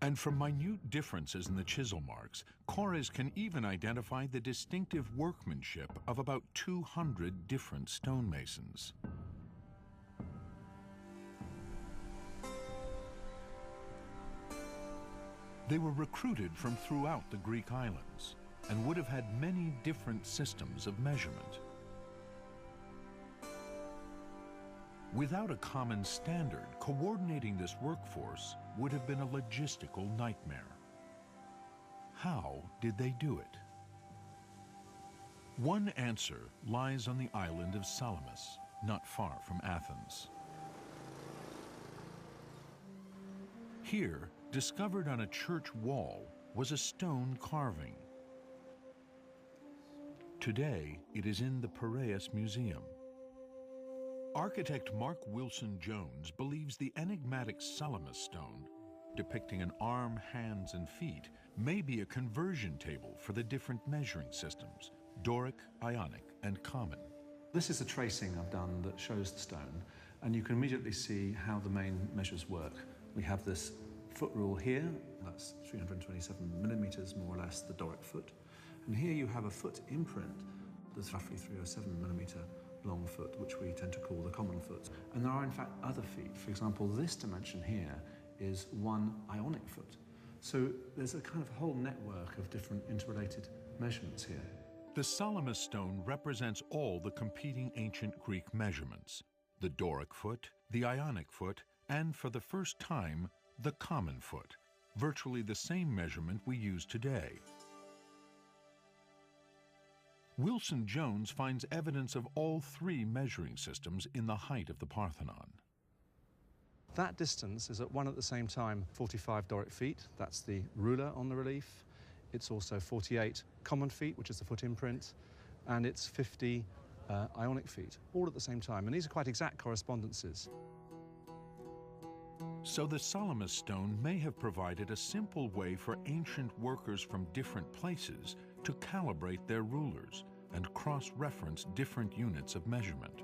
And from minute differences in the chisel marks, Corres can even identify the distinctive workmanship of about 200 different stonemasons. They were recruited from throughout the Greek islands and would have had many different systems of measurement. Without a common standard, coordinating this workforce would have been a logistical nightmare. How did they do it? One answer lies on the island of Salamis, not far from Athens. Here, discovered on a church wall, was a stone carving. Today, it is in the Piraeus Museum. Architect Mark Wilson Jones believes the enigmatic Salamis stone, depicting an arm, hands, and feet, may be a conversion table for the different measuring systems, Doric, Ionic, and Common. This is a tracing I've done that shows the stone, and you can immediately see how the main measures work. We have this foot rule here, that's 327 millimeters, more or less, the Doric foot. And here you have a foot imprint that's roughly 307 millimeter long foot, which we tend to call the common foot. And there are, in fact, other feet. For example, this dimension here is one Ionic foot. So there's a kind of whole network of different interrelated measurements here. The Salamis stone represents all the competing ancient Greek measurements, the Doric foot, the Ionic foot, and for the first time, the common foot, virtually the same measurement we use today. Wilson Jones finds evidence of all three measuring systems in the height of the Parthenon. That distance is at one at the same time 45 Doric feet, that's the ruler on the relief. It's also 48 common feet, which is the foot imprint, and it's 50 Ionic feet, all at the same time. And these are quite exact correspondences. So the Salamis stone may have provided a simple way for ancient workers from different places to calibrate their rulers and cross-reference different units of measurement.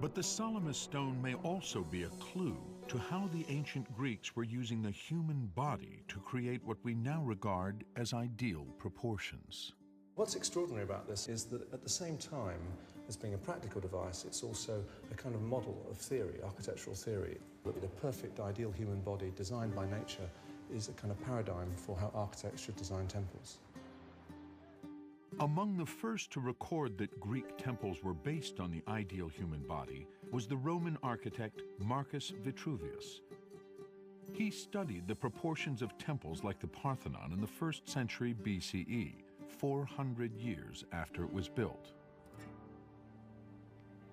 But the Salamis stone may also be a clue to how the ancient Greeks were using the human body to create what we now regard as ideal proportions. What's extraordinary about this is that at the same time as being a practical device, it's also a kind of model of theory, architectural theory. That a perfect ideal human body designed by nature is a kind of paradigm for how architects should design temples. Among the first to record that Greek temples were based on the ideal human body was the Roman architect Marcus Vitruvius. He studied the proportions of temples like the Parthenon in the 1st century BCE, 400 years after it was built.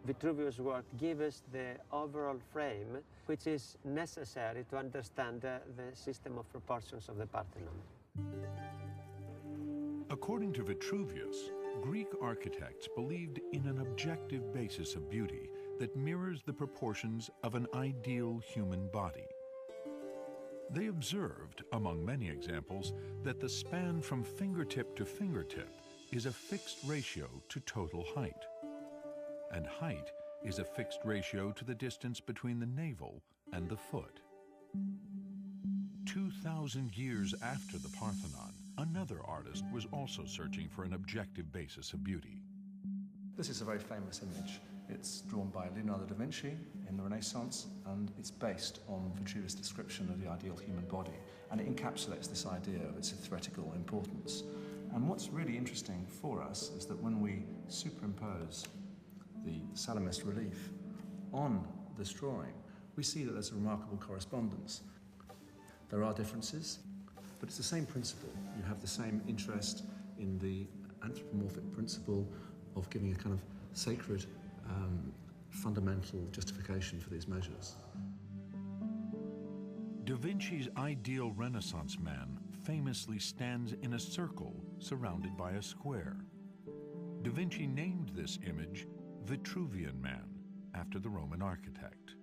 Vitruvius' work gives us the overall frame which is necessary to understand the system of proportions of the Parthenon. According to Vitruvius, Greek architects believed in an objective basis of beauty that mirrors the proportions of an ideal human body. They observed, among many examples, that the span from fingertip to fingertip is a fixed ratio to total height, and height is a fixed ratio to the distance between the navel and the foot. 2,000 years after the Parthenon, another artist was also searching for an objective basis of beauty. This is a very famous image. It's drawn by Leonardo da Vinci in the Renaissance, and it's based on Vitruvius' description of the ideal human body, and it encapsulates this idea of its theoretical importance. And what's really interesting for us is that when we superimpose the Salamis relief on this drawing, we see that there's a remarkable correspondence. There are differences, but it's the same principle. You have the same interest in the anthropomorphic principle of giving a kind of sacred, fundamental justification for these measures. Da Vinci's ideal Renaissance man famously stands in a circle surrounded by a square. Da Vinci named this image Vitruvian Man, after the Roman architect.